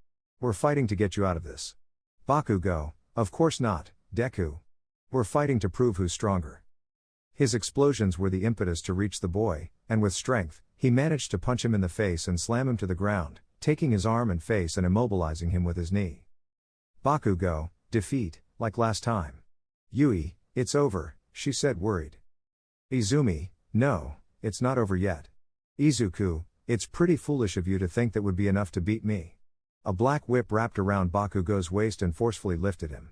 We're fighting to get you out of this. Bakugo, of course not, Deku. We're fighting to prove who's stronger. His explosions were the impetus to reach the boy, and with strength, he managed to punch him in the face and slam him to the ground, taking his arm and face and immobilizing him with his knee. Bakugo, defeat, like last time. Yui, it's over, she said, worried. Izumi, no, it's not over yet. Izuku, it's pretty foolish of you to think that would be enough to beat me. A black whip wrapped around Bakugo's waist and forcefully lifted him.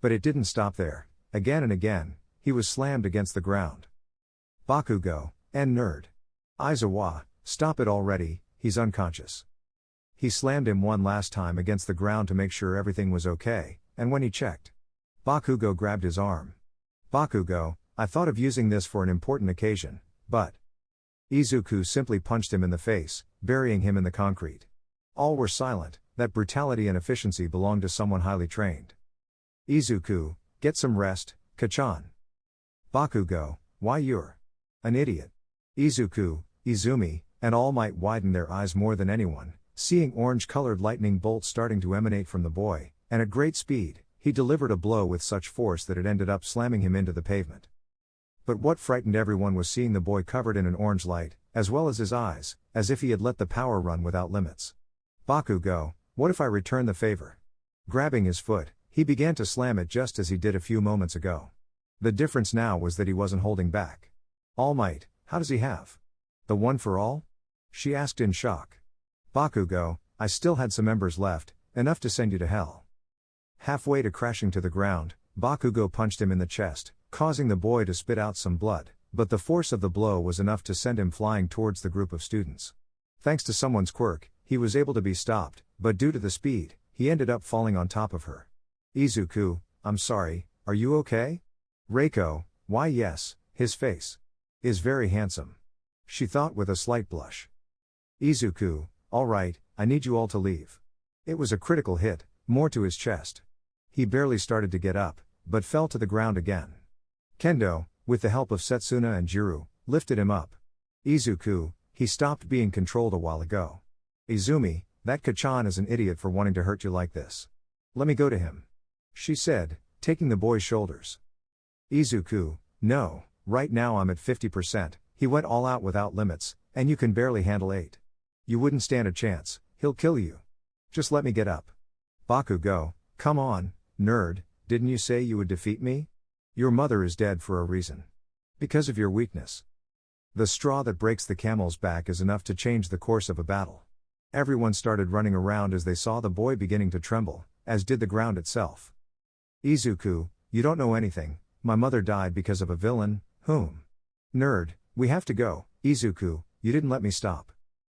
But it didn't stop there. Again and again, he was slammed against the ground. Bakugo, and nerd. Aizawa, stop it already, he's unconscious. He slammed him one last time against the ground to make sure everything was okay, and when he checked, Bakugo grabbed his arm. Bakugo, I thought of using this for an important occasion, but... Izuku simply punched him in the face, burying him in the concrete. All were silent, that brutality and efficiency belonged to someone highly trained. Izuku, get some rest, Kachan. Bakugo, why you're an idiot. Izuku, Izumi, and All Might widened their eyes more than anyone, seeing orange-colored lightning bolts starting to emanate from the boy, and at great speed, he delivered a blow with such force that it ended up slamming him into the pavement. But what frightened everyone was seeing the boy covered in an orange light, as well as his eyes, as if he had let the power run without limits. Bakugo, what if I return the favor? Grabbing his foot, he began to slam it just as he did a few moments ago. The difference now was that he wasn't holding back. All Might, how does he have? The one for all? She asked in shock. Bakugo, I still had some embers left, enough to send you to hell. Halfway to crashing to the ground, Bakugo punched him in the chest, causing the boy to spit out some blood, but the force of the blow was enough to send him flying towards the group of students. Thanks to someone's quirk, he was able to be stopped, but due to the speed, he ended up falling on top of her. Izuku, I'm sorry, are you okay? Reiko, why yes, his face is very handsome. She thought with a slight blush. Izuku, alright, I need you all to leave. It was a critical hit, more to his chest. He barely started to get up, but fell to the ground again. Kendo, with the help of Setsuna and Jiro, lifted him up. Izuku, he stopped being controlled a while ago. Izumi, that Kachan is an idiot for wanting to hurt you like this. Let me go to him. She said, taking the boy's shoulders. Izuku, no, right now I'm at 50%, he went all out without limits, and you can barely handle 8. You wouldn't stand a chance, he'll kill you. Just let me get up. Bakugo, come on, nerd, didn't you say you would defeat me? Your mother is dead for a reason. Because of your weakness. The straw that breaks the camel's back is enough to change the course of a battle. Everyone started running around as they saw the boy beginning to tremble, as did the ground itself. Izuku, you don't know anything, my mother died because of a villain, whom? Nerd, we have to go, Izuku, you didn't let me stop.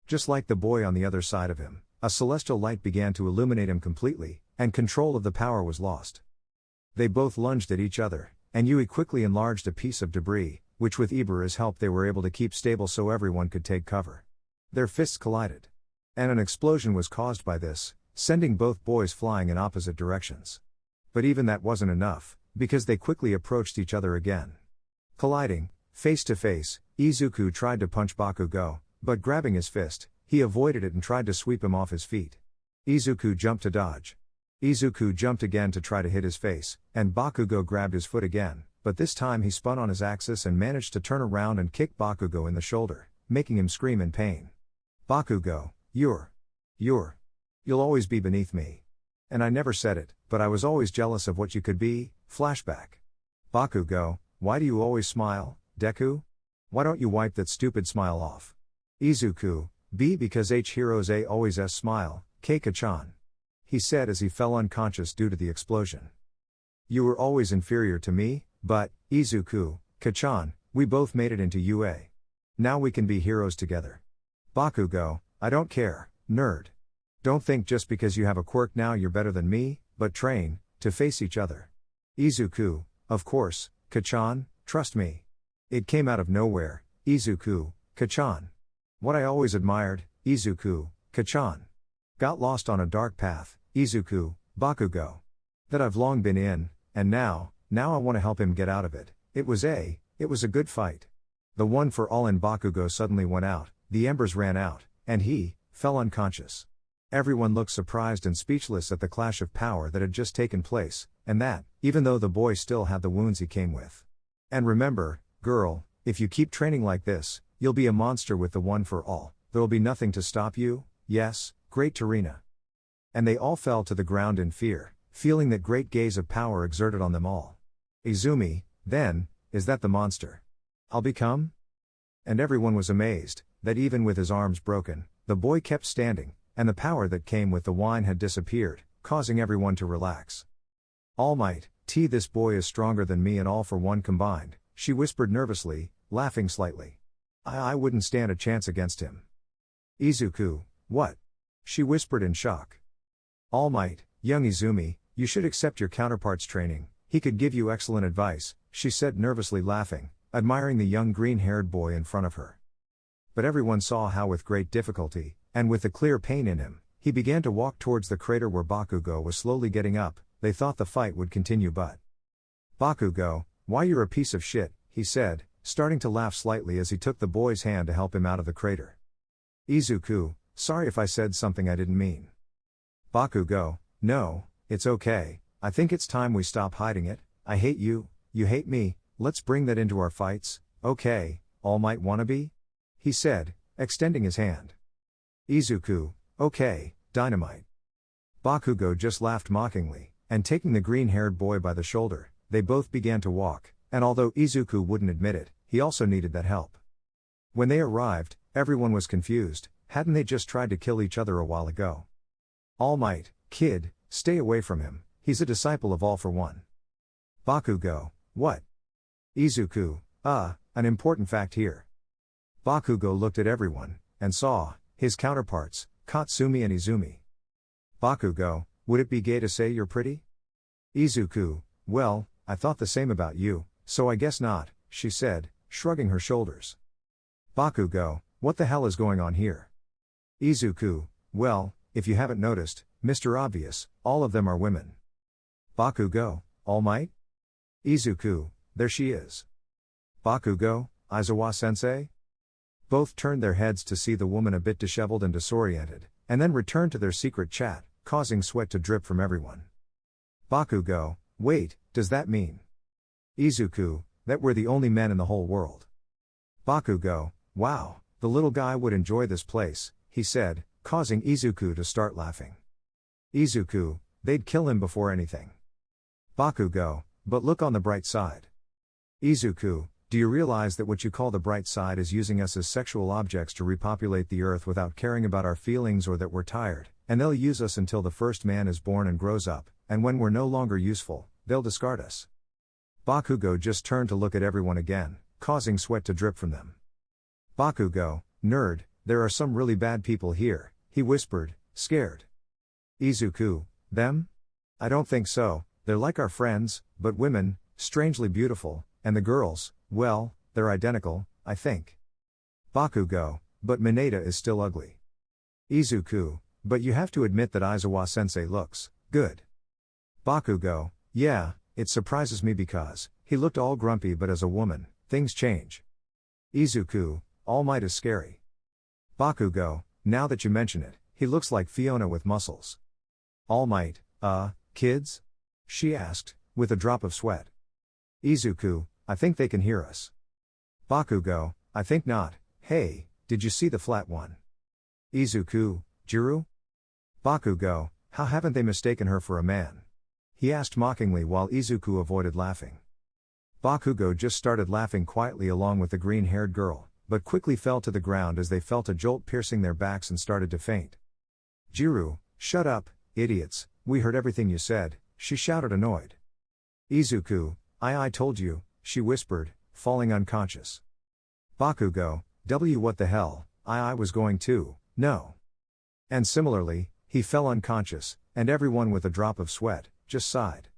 Just like the boy on the other side of him, a celestial light began to illuminate him completely, and control of the power was lost. They both lunged at each other, and Yui quickly enlarged a piece of debris, which with Ibara's help they were able to keep stable so everyone could take cover. Their fists collided. And an explosion was caused by this, sending both boys flying in opposite directions. But even that wasn't enough, because they quickly approached each other again. Colliding, face to face, Izuku tried to punch Bakugo, but grabbing his fist, he avoided it and tried to sweep him off his feet. Izuku jumped to dodge. Izuku jumped again to try to hit his face, and Bakugo grabbed his foot again, but this time he spun on his axis and managed to turn around and kick Bakugo in the shoulder, making him scream in pain. Bakugo, you'll always be beneath me. And I never said it, but I was always jealous of what you could be, flashback. Bakugo, why do you always smile, Deku? Why don't you wipe that stupid smile off? Izuku, B because H heroes A always S smile, Keika-chan. He said as he fell unconscious due to the explosion. You were always inferior to me, but, Izuku, Kachan, we both made it into UA. Now we can be heroes together. Bakugo, I don't care, nerd. Don't think just because you have a quirk now you're better than me, but train, to face each other. Izuku, of course, Kachan, trust me. It came out of nowhere, Izuku, Kachan. What I always admired, Izuku, Kachan. Got lost on a dark path, Izuku, Bakugo. That I've long been in, and now I want to help him get out of it. It was a good fight. The one for all in Bakugo suddenly went out, the embers ran out, and he fell unconscious. Everyone looked surprised and speechless at the clash of power that had just taken place, and that, even though the boy still had the wounds he came with. And remember, girl, if you keep training like this, you'll be a monster with the one for all, there'll be nothing to stop you, yes, great Tarina. And they all fell to the ground in fear, feeling that great gaze of power exerted on them all. Izumi, then, is that the monster I'll become? And everyone was amazed, that even with his arms broken, the boy kept standing, and the power that came with the wine had disappeared, causing everyone to relax. All Might, this boy is stronger than me and all for one combined, she whispered nervously, laughing slightly. I wouldn't stand a chance against him. Izuku, what? She whispered in shock. All Might, young Izumi, you should accept your counterpart's training, he could give you excellent advice, she said nervously laughing, admiring the young green-haired boy in front of her. But everyone saw how with great difficulty, and with the clear pain in him, he began to walk towards the crater where Bakugo was slowly getting up. They thought the fight would continue but... Bakugo, why you're a piece of shit, he said, starting to laugh slightly as he took the boy's hand to help him out of the crater. Izuku, sorry if I said something I didn't mean. Bakugo, no, it's okay, I think it's time we stop hiding it, I hate you, you hate me, let's bring that into our fights, okay, All Might wannabe? He said, extending his hand. Izuku, okay, Dynamite. Bakugo just laughed mockingly, and taking the green-haired boy by the shoulder, they both began to walk, and although Izuku wouldn't admit it, he also needed that help. When they arrived, everyone was confused, hadn't they just tried to kill each other a while ago? All Might, kid, stay away from him, he's a disciple of All for One. Bakugo, what? Izuku, an important fact here. Bakugo looked at everyone, and saw his counterparts, Katsumi and Izumi. Bakugo, would it be gay to say you're pretty? Izuku, well, I thought the same about you, so I guess not, she said, shrugging her shoulders. Bakugo, what the hell is going on here? Izuku, well, if you haven't noticed, Mr. Obvious, all of them are women. Bakugo, All Might? Izuku, there she is. Bakugo, Aizawa-sensei? Both turned their heads to see the woman a bit disheveled and disoriented, and then returned to their secret chat, causing sweat to drip from everyone. Bakugo, wait, does that mean? Izuku, that we're the only men in the whole world. Bakugo, wow, the little guy would enjoy this place, he said, causing Izuku to start laughing. Izuku, they'd kill him before anything. Bakugo, but look on the bright side. Izuku, do you realize that what you call the bright side is using us as sexual objects to repopulate the earth without caring about our feelings or that we're tired, and they'll use us until the first man is born and grows up, and when we're no longer useful, they'll discard us. Bakugo just turned to look at everyone again, causing sweat to drip from them. Bakugo, nerd, there are some really bad people here, he whispered, scared. Izuku, them? I don't think so, they're like our friends, but women, strangely beautiful, and the girls, well, they're identical, I think. Bakugo, but Mineta is still ugly. Izuku, but you have to admit that Aizawa-sensei looks good. Bakugo, yeah, it surprises me because he looked all grumpy, but as a woman, things change. Izuku, All Might is scary. Bakugo, now that you mention it, he looks like Fiona with muscles. All Might, kids? She asked, with a drop of sweat. Izuku, I think they can hear us. Bakugo, I think not. Hey, did you see the flat one? Izuku, Jiru? Bakugo, how haven't they mistaken her for a man? He asked mockingly while Izuku avoided laughing. Bakugo just started laughing quietly along with the green-haired girl, but quickly fell to the ground as they felt a jolt piercing their backs and started to faint. Jiru, shut up, idiots, we heard everything you said, she shouted annoyed. Izuku, I told you, she whispered, falling unconscious. Bakugo, what the hell, I was going to, no. And similarly, he fell unconscious, and everyone with a drop of sweat, just sighed.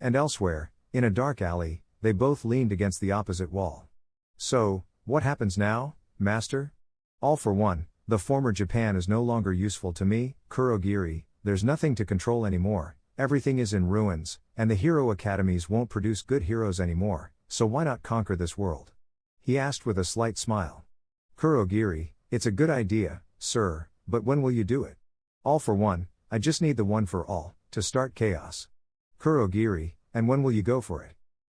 And elsewhere, in a dark alley, they both leaned against the opposite wall. So, what happens now, master? All for one, the former Japan is no longer useful to me, Kurogiri, there's nothing to control anymore, everything is in ruins, and the hero academies won't produce good heroes anymore, so why not conquer this world? He asked with a slight smile. Kurogiri, it's a good idea, sir, but when will you do it? All for one, I just need the one for all, to start chaos. Kurogiri, and when will you go for it?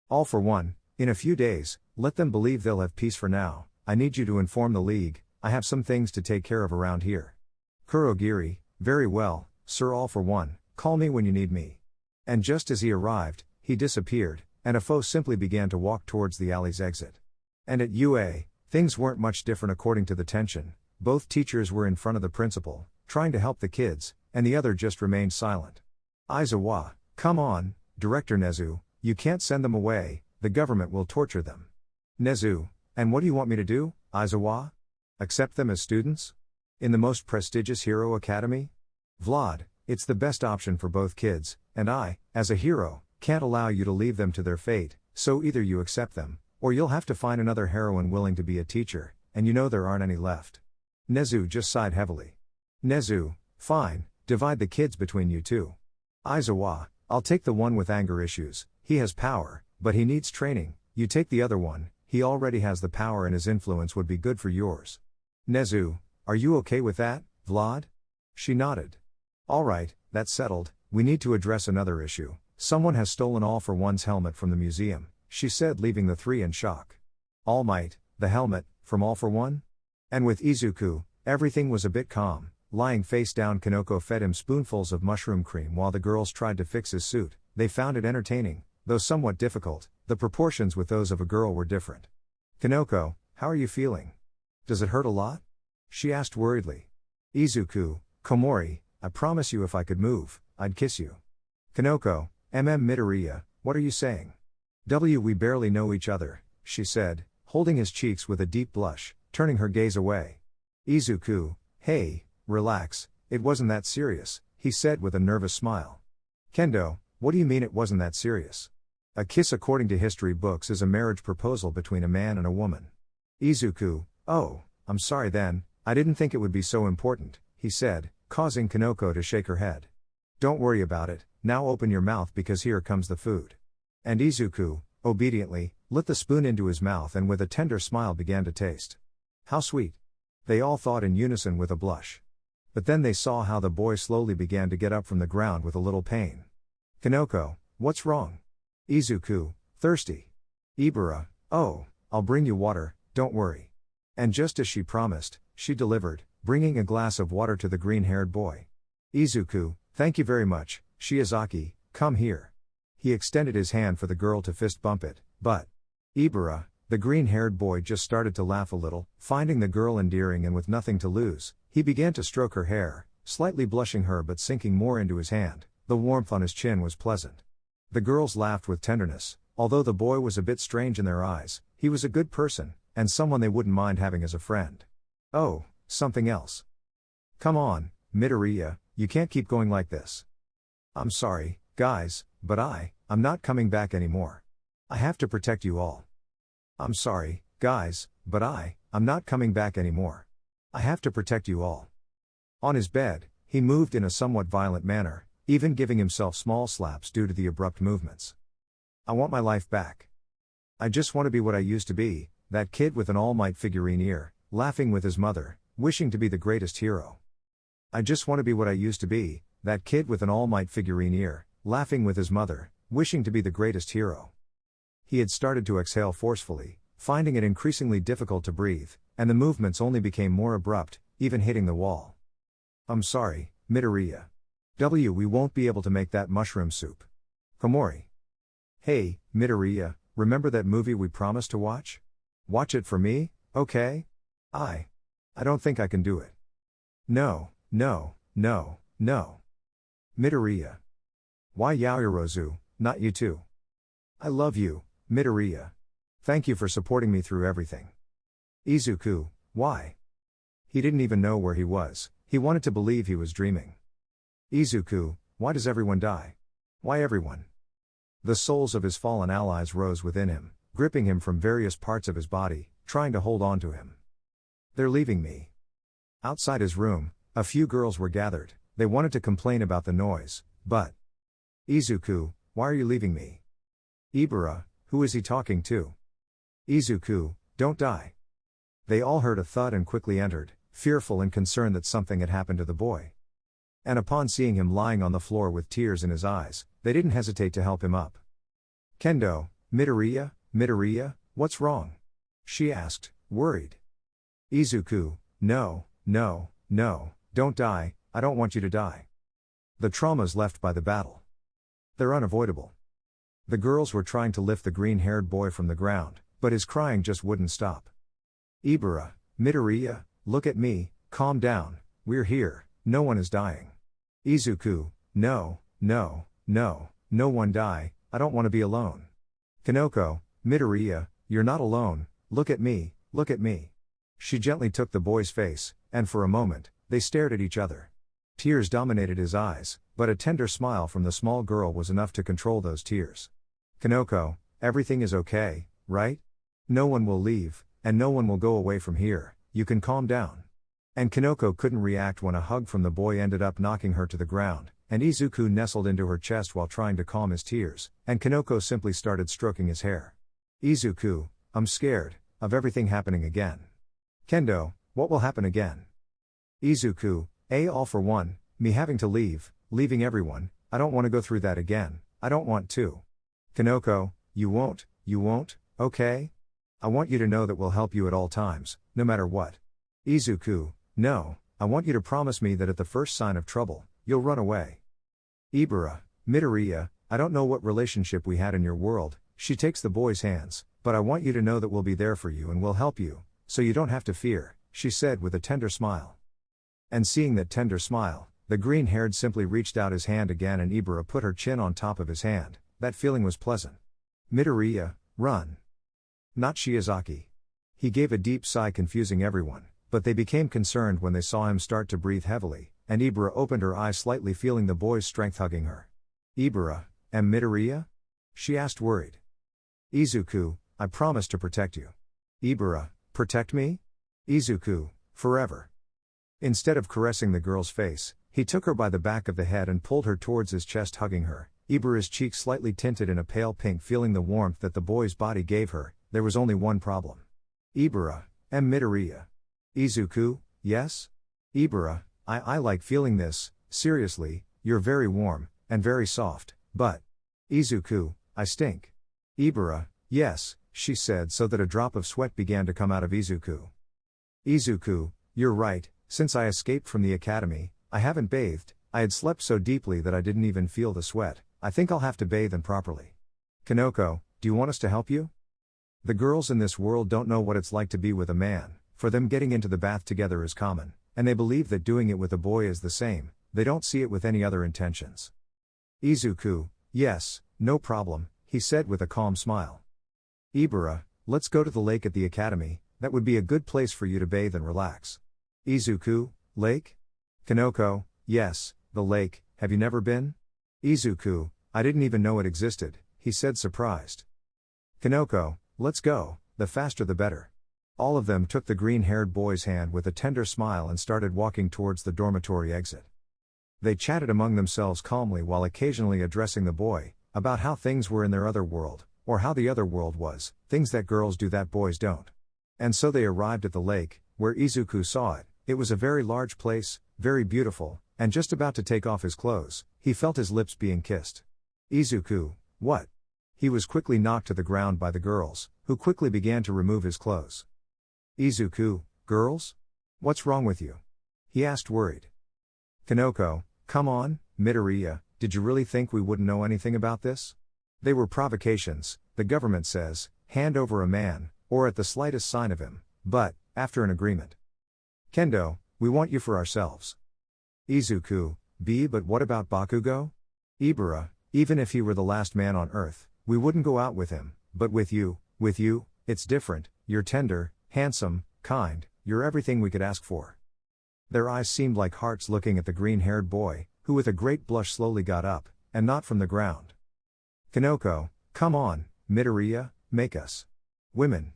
All for one, in a few days, let them believe they'll have peace for now, I need you to inform the League, I have some things to take care of around here. Kurogiri, very well, sir. All for one, call me when you need me. And just as he arrived, he disappeared, and a foe simply began to walk towards the alley's exit. And at UA, things weren't much different according to the tension, both teachers were in front of the principal, trying to help the kids, and the other just remained silent. Aizawa, come on, Director Nezu, you can't send them away, the government will torture them. Nezu, and what do you want me to do, Aizawa? Accept them as students? In the most prestigious hero academy? Vlad, it's the best option for both kids, and I, as a hero, can't allow you to leave them to their fate, so either you accept them, or you'll have to find another heroine willing to be a teacher, and you know there aren't any left. Nezu just sighed heavily. Nezu, fine, divide the kids between you two. Aizawa, I'll take the one with anger issues, he has power, but he needs training, you take the other one, he already has the power and his influence would be good for yours. Nezu, are you okay with that, Vlad? She nodded. Alright, that's settled, we need to address another issue, someone has stolen All for One's helmet from the museum, she said, leaving the three in shock. All Might, the helmet, from All for One? And with Izuku, everything was a bit calm. Lying face down, Kanoko fed him spoonfuls of mushroom cream while the girls tried to fix his suit. They found it entertaining, though somewhat difficult, the proportions with those of a girl were different. Kanoko, how are you feeling? Does it hurt a lot? She asked worriedly. Izuku, Komori, I promise you if I could move, I'd kiss you. Kanoko, Midoriya, what are you saying? We barely know each other, she said, holding his cheeks with a deep blush, turning her gaze away. Izuku, hey, relax, it wasn't that serious, he said with a nervous smile. Kendo, what do you mean it wasn't that serious? A kiss according to history books is a marriage proposal between a man and a woman. Izuku, oh, I'm sorry then, I didn't think it would be so important, he said, causing Kanoko to shake her head. Don't worry about it, now open your mouth because here comes the food. And Izuku, obediently, lit the spoon into his mouth and with a tender smile began to taste. How sweet. They all thought in unison with a blush. But then they saw how the boy slowly began to get up from the ground with a little pain. Kanoko, what's wrong? Izuku, thirsty. Ibara, oh, I'll bring you water, don't worry. And just as she promised, she delivered, bringing a glass of water to the green-haired boy. Izuku, thank you very much, Shiozaki, come here. He extended his hand for the girl to fist bump it, but Ibara, the green-haired boy, just started to laugh a little, finding the girl endearing, and with nothing to lose, he began to stroke her hair, slightly blushing her but sinking more into his hand. The warmth on his chin was pleasant. The girls laughed with tenderness. Although the boy was a bit strange in their eyes, he was a good person, and someone they wouldn't mind having as a friend. Oh, something else. Come on, Midoriya, you can't keep going like this. I'm sorry, guys, but I'm not coming back anymore. I have to protect you all. I'm sorry, guys, but I'm not coming back anymore. I have to protect you all. On his bed, he moved in a somewhat violent manner, even giving himself small slaps due to the abrupt movements. I want my life back. I just want to be what I used to be, that kid with an All Might figurine ear, laughing with his mother, wishing to be the greatest hero. I just want to be what I used to be, that kid with an All Might figurine ear, laughing with his mother, wishing to be the greatest hero. He had started to exhale forcefully, finding it increasingly difficult to breathe, and the movements only became more abrupt, even hitting the wall. I'm sorry, Midoriya. We won't be able to make that mushroom soup. Komori. Hey, Midoriya, remember that movie we promised to watch? Watch it for me, okay? I don't think I can do it. No. Midoriya. Why Yaoyorozu, not you too? I love you, Midoriya. Thank you for supporting me through everything. Izuku, why? He didn't even know where he was, he wanted to believe he was dreaming. Izuku, why does everyone die? Why everyone? The souls of his fallen allies rose within him, gripping him from various parts of his body, trying to hold on to him. They're leaving me. Outside his room, a few girls were gathered. They wanted to complain about the noise, but Izuku, why are you leaving me? Ibara, who is he talking to? Izuku, don't die. They all heard a thud and quickly entered, fearful and concerned that something had happened to the boy. And upon seeing him lying on the floor with tears in his eyes, they didn't hesitate to help him up. Kendo, Midoriya, what's wrong? She asked, worried. Izuku, no, don't die, I don't want you to die. The traumas left by the battle. They're unavoidable. The girls were trying to lift the green-haired boy from the ground, but his crying just wouldn't stop. Ibara, Midoriya, look at me, calm down, we're here, no one is dying. Izuku, no one die, I don't want to be alone. Kanoko, Midoriya, you're not alone, look at me. She gently took the boy's face, and for a moment, they stared at each other. Tears dominated his eyes, but a tender smile from the small girl was enough to control those tears. Kanoko, everything is okay, right? No one will leave, and no one will go away from here, you can calm down. And Kanoko couldn't react when a hug from the boy ended up knocking her to the ground, and Izuku nestled into her chest while trying to calm his tears, and Kanoko simply started stroking his hair. Izuku, I'm scared of everything happening again. Kendo, what will happen again? Izuku, all for one, me having to leaving everyone, I don't want to go through that again, I don't want to. Kanoko, you won't, okay? I want you to know that we'll help you at all times, no matter what. Izuku, no, I want you to promise me that at the first sign of trouble, you'll run away. Ibara, Midoriya, I don't know what relationship we had in your world, she takes the boy's hands, but I want you to know that we'll be there for you and we'll help you, so you don't have to fear, she said with a tender smile. And seeing that tender smile, the green-haired simply reached out his hand again and Ibara put her chin on top of his hand, that feeling was pleasant. Midoriya, run. Not Shiozaki. He gave a deep sigh, confusing everyone, but they became concerned when they saw him start to breathe heavily, and Ibara opened her eyes slightly, feeling the boy's strength hugging her. Ibara, Midoriya? She asked, worried. Izuku, I promise to protect you. Ibara, protect me? Izuku, forever. Instead of caressing the girl's face, he took her by the back of the head and pulled her towards his chest, hugging her. Ibara's cheeks slightly tinted in a pale pink, feeling the warmth that the boy's body gave her. There was only one problem. Ibara, Midoriya. Izuku, yes? Ibara, I like feeling this, seriously, you're very warm, and very soft, but Izuku, I stink. Ibara, yes, she said so that a drop of sweat began to come out of Izuku. Izuku, you're right, Since I escaped from the academy, I haven't bathed. I had slept so deeply that I didn't even feel the sweat. I think I'll have to bathe and properly. Kanoko, do you want us to help you? The girls in this world don't know what it's like to be with a man. For them, getting into the bath together is common, and they believe that doing it with a boy is the same. They don't see it with any other intentions. Izuku, yes, no problem, he said with a calm smile. Ibara, let's go to the lake at the academy. That would be a good place for you to bathe and relax. Izuku, lake? Kanoko, yes, the lake. Have you never been? Izuku, I didn't even know it existed, he said surprised. Kanoko, let's go, the faster the better. All of them took the green-haired boy's hand with a tender smile and started walking towards the dormitory exit. They chatted among themselves calmly while occasionally addressing the boy, about how things were in their other world, or how the other world was, things that girls do that boys don't. And so they arrived at the lake, where Izuku saw it. It was a very large place, very beautiful, and just about to take off his clothes, he felt his lips being kissed. Izuku, what? He was quickly knocked to the ground by the girls, who quickly began to remove his clothes. Izuku, girls? What's wrong with you? He asked worried. Kanoko, come on, Midoriya, did you really think we wouldn't know anything about this? They were provocations, the government says, hand over a man, or at the slightest sign of him, but, after an agreement. Kendo, we want you for ourselves. Izuku, but what about Bakugo? Ibara, even if he were the last man on earth, we wouldn't go out with him, but with you, it's different, you're tender, handsome, kind, you're everything we could ask for. Their eyes seemed like hearts looking at the green-haired boy, who with a great blush slowly got up, and not from the ground. Kanoko, come on, Midoriya, make us women.